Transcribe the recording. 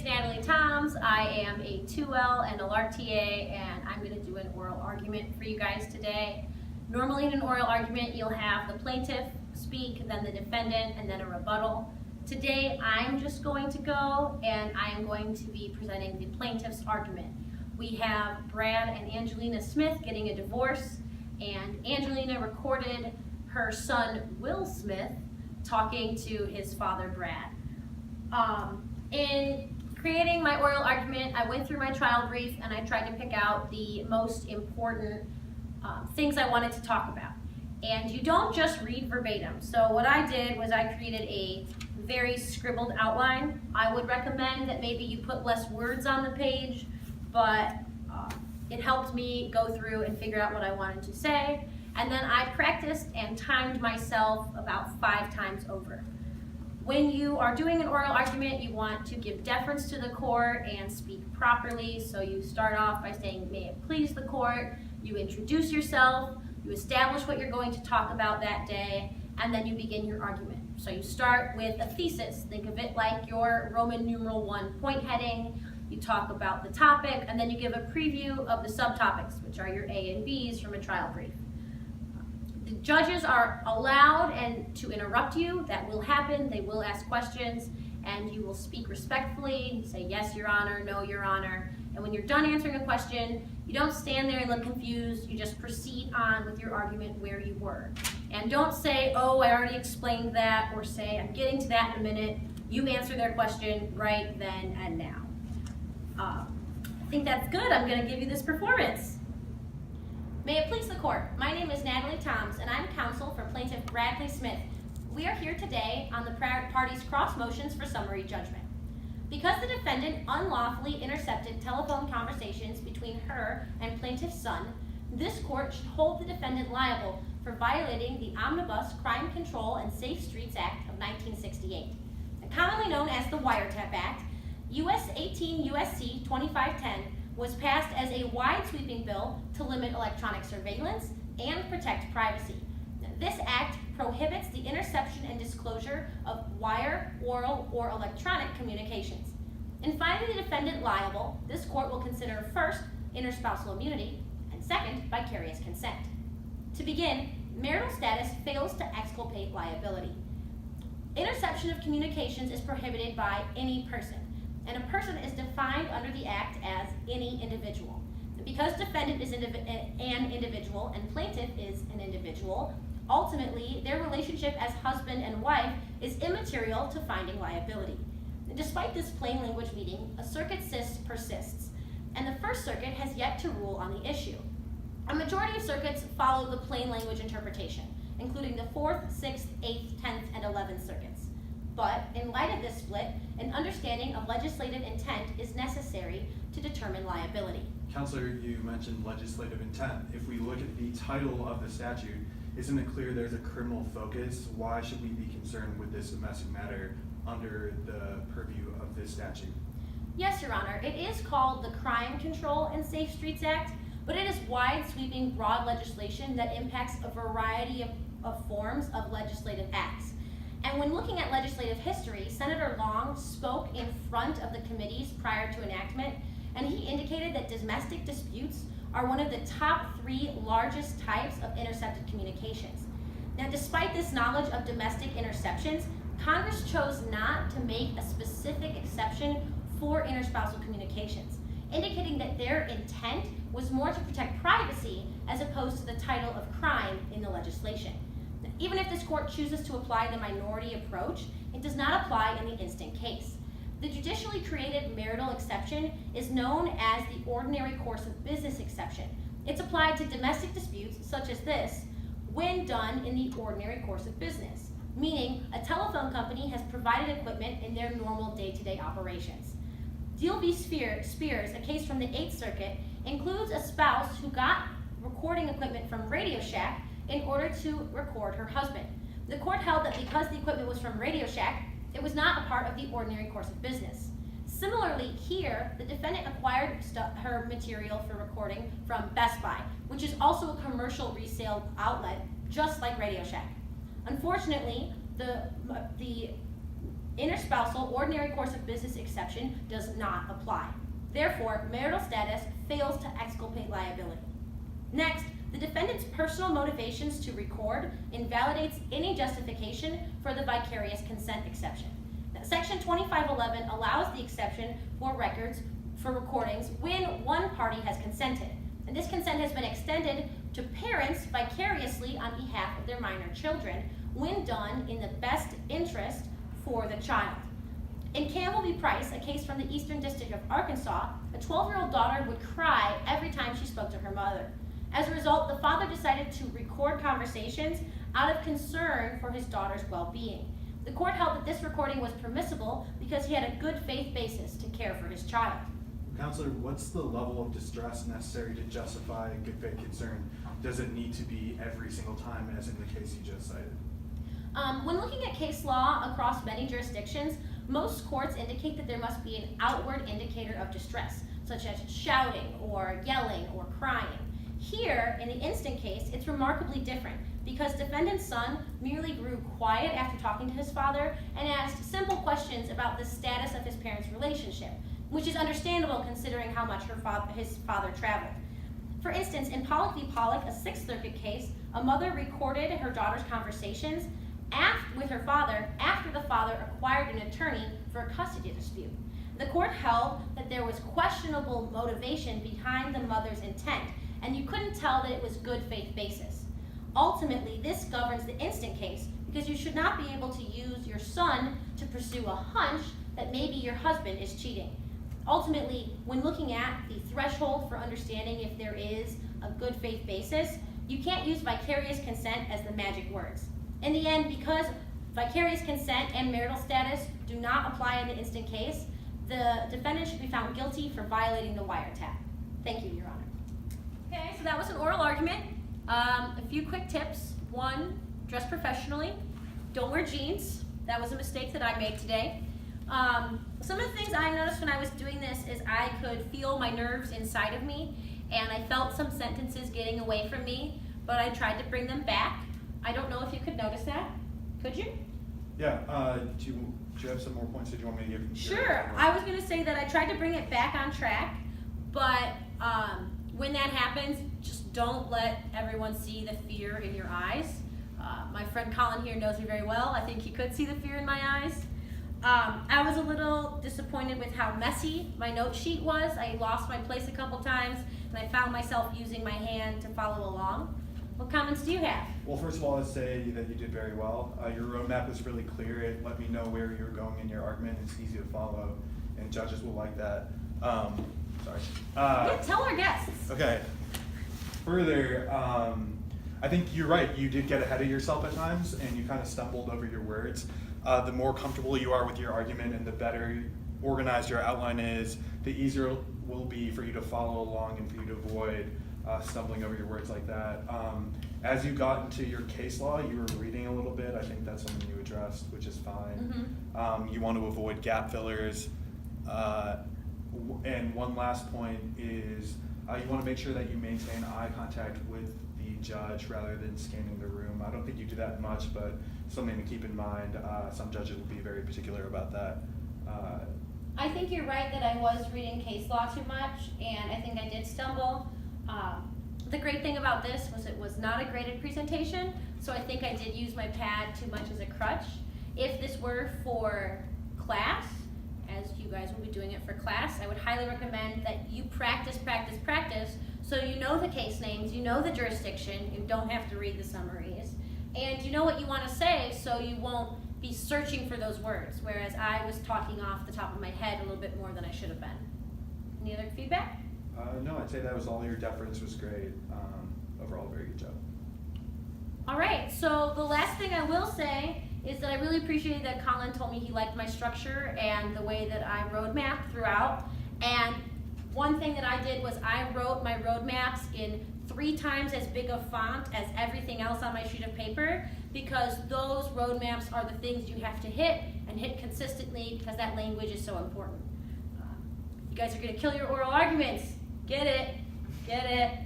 is Natalie Toms. I am a 2L and a LARC TA, and I'm going to do an oral argument for you guys today. Normally in an oral argument, you'll have the plaintiff speak, then the defendant, and then a rebuttal. Today, I'm just going to go, and I'm going to be presenting the plaintiff's argument. We have Brad and Angelina Smith getting a divorce, and Angelina recorded her son, Will Smith, talking to his father, Brad. In creating my oral argument, I went through my trial brief and I tried to pick out the most important things I wanted to talk about. And you don't just read verbatim. So what I did was I created a very scribbled outline. I would recommend that maybe you put less words on the page, but it helped me go through and figure out what I wanted to say. And then I practiced and timed myself about 5 times over. When you are doing an oral argument, you want to give deference to the court and speak properly. So you start off by saying, "May it please the court," you introduce yourself, you establish what you're going to talk about that day, and then you begin your argument. So you start with a thesis. Think of it like your Roman numeral 1 point heading. You talk about the topic, and then you give a preview of the subtopics, which are your A and B's from a trial brief. The judges are allowed to interrupt you. That will happen. They will ask questions, and you will speak respectfully. Say, "Yes, Your Honor," "No, Your Honor." And when you're done answering a question, you don't stand there and look confused. You just proceed on with your argument where you were. And don't say, "Oh, I already explained that," or say, "I'm getting to that in a minute." You answer their question right then and now. I think that's good. I'm going to give you this performance. May it please the court. My name is Natalie Toms, and I'm counsel for Plaintiff Bradley Smith. We are here today on the parties' cross motions for summary judgment. Because the defendant unlawfully intercepted telephone conversations between her and plaintiff's son, this court should hold the defendant liable for violating the Omnibus Crime Control and Safe Streets Act of 1968. Commonly known as the Wiretap Act, US 18 U.S.C. 2510 was passed as a wide-sweeping bill to limit electronic surveillance and protect privacy. This act prohibits the interception and disclosure of wire, oral, or electronic communications. In finding the defendant liable, this court will consider first, interspousal immunity, and second, vicarious consent. To begin, marital status fails to exculpate liability. Interception of communications is prohibited by any person, and a person is defined under the Act as any individual. And because defendant is an individual and plaintiff is an individual, ultimately their relationship as husband and wife is immaterial to finding liability. And despite this plain language meeting, a circuit persists, and the First Circuit has yet to rule on the issue. A majority of circuits follow the plain language interpretation, including the 4th, 6th, 8th, 10th, and 11th circuits. But in light of this split, an understanding of legislative intent is necessary to determine liability. Counselor, you mentioned legislative intent. If we look at the title of the statute, isn't it clear there's a criminal focus? Why should we be concerned with this domestic matter under the purview of this statute? Yes, Your Honor. It is called the Crime Control and Safe Streets Act, but it is wide-sweeping, broad legislation that impacts a variety of forms of legislative acts. And when looking at legislative history, Senator Long spoke in front of the committees prior to enactment, and he indicated that domestic disputes are one of the top 3 largest types of intercepted communications. Now, despite this knowledge of domestic interceptions, Congress chose not to make a specific exception for interspousal communications, indicating that their intent was more to protect privacy as opposed to the title of crime in the legislation. Even if this court chooses to apply the minority approach, it does not apply in the instant case. The judicially created marital exception is known as the ordinary course of business exception. It's applied to domestic disputes such as this when done in the ordinary course of business, meaning a telephone company has provided equipment in their normal day-to-day operations. Deal v. Spears, a case from the 8th Circuit, includes a spouse who got recording equipment from Radio Shack in order to record her husband. The court held that because the equipment was from Radio Shack, it was not a part of the ordinary course of business. Similarly, here, the defendant acquired her material for recording from Best Buy, which is also a commercial resale outlet, just like Radio Shack. Unfortunately, the interspousal ordinary course of business exception does not apply. Therefore, marital status fails to exculpate liability. Next, the defendant's personal motivations to record invalidates any justification for the vicarious consent exception. Now, Section 2511 allows the exception for records for recordings when one party has consented. And this consent has been extended to parents vicariously on behalf of their minor children when done in the best interest for the child. In Campbell v. Price, a case from the Eastern District of Arkansas, a 12-year-old daughter would cry every time she spoke to her mother. As a result, the father decided to record conversations out of concern for his daughter's well-being. The court held that this recording was permissible because he had a good faith basis to care for his child. Counselor, what's the level of distress necessary to justify good faith concern? Does it need to be every single time, as in the case you just cited? When looking at case law across many jurisdictions, most courts indicate that there must be an outward indicator of distress, such as shouting or yelling or crying. Here, in the instant case, it's remarkably different because defendant's son merely grew quiet after talking to his father and asked simple questions about the status of his parents' relationship, which is understandable considering how much his father traveled. For instance, in Pollock v. Pollock, a Sixth Circuit case, a mother recorded her daughter's conversations with her father after the father acquired an attorney for a custody dispute. The court held that there was questionable motivation behind the mother's intent, and you couldn't tell that it was good faith basis. Ultimately, this governs the instant case because you should not be able to use your son to pursue a hunch that maybe your husband is cheating. Ultimately, when looking at the threshold for understanding if there is a good faith basis, you can't use vicarious consent as the magic words. In the end, because vicarious consent and marital status do not apply in the instant case, the defendant should be found guilty for violating the wiretap. Thank you, Your Honor. Okay, so that was an oral argument. A few quick tips. One, dress professionally. Don't wear jeans. That was a mistake that I made today. Some of the things I noticed when I was doing this is I could feel my nerves inside of me, and I felt some sentences getting away from me, but I tried to bring them back. I don't know if you could notice that. Could you? Yeah, do you have some more points that you want me to give? Sure. I was going to say that I tried to bring it back on track, but when that happens, just don't let everyone see the fear in your eyes. My friend Colin here knows me very well. I think he could see the fear in my eyes. I was a little disappointed with how messy my note sheet was. I lost my place a couple times, and I found myself using my hand to follow along. What comments do you have? Well, first of all, I'd say that you did very well. Your roadmap was really clear. It let me know where you're going in your argument. It's easy to follow, and judges will like that. Yeah, tell our guests. Okay. Further, I think you're right. You did get ahead of yourself at times, and you kind of stumbled over your words. The more comfortable you are with your argument and the better organized your outline is, the easier it will be for you to follow along and for you to avoid stumbling over your words like that. As you got into your case law, you were reading a little bit. I think that's something you addressed, which is fine. Mm-hmm. You want to avoid gap fillers. And one last point is you want to make sure that you maintain eye contact with the judge rather than scanning the room. I don't think you do that much, but something to keep in mind. Some judges will be very particular about that. I think you're right that I was reading case law too much, and I think I did stumble. The great thing about this was it was not a graded presentation, so I think I did use my pad too much as a crutch. If this were for class, as you guys will be doing it for class, I would highly recommend that you practice, so you know the case names, you know the jurisdiction, you don't have to read the summaries, and you know what you want to say so you won't be searching for those words, whereas I was talking off the top of my head a little bit more than I should have been. Any other feedback? No, I'd say that was all. Your deference was great. Overall, very good job. All right, so the last thing I will say is that I really appreciated that Colin told me he liked my structure and the way that I roadmap throughout. And one thing that I did was I wrote my roadmaps in 3 times as big a font as everything else on my sheet of paper, because those roadmaps are the things you have to hit and hit consistently, because that language is so important. You guys are going to kill your oral arguments. Get it? Get it?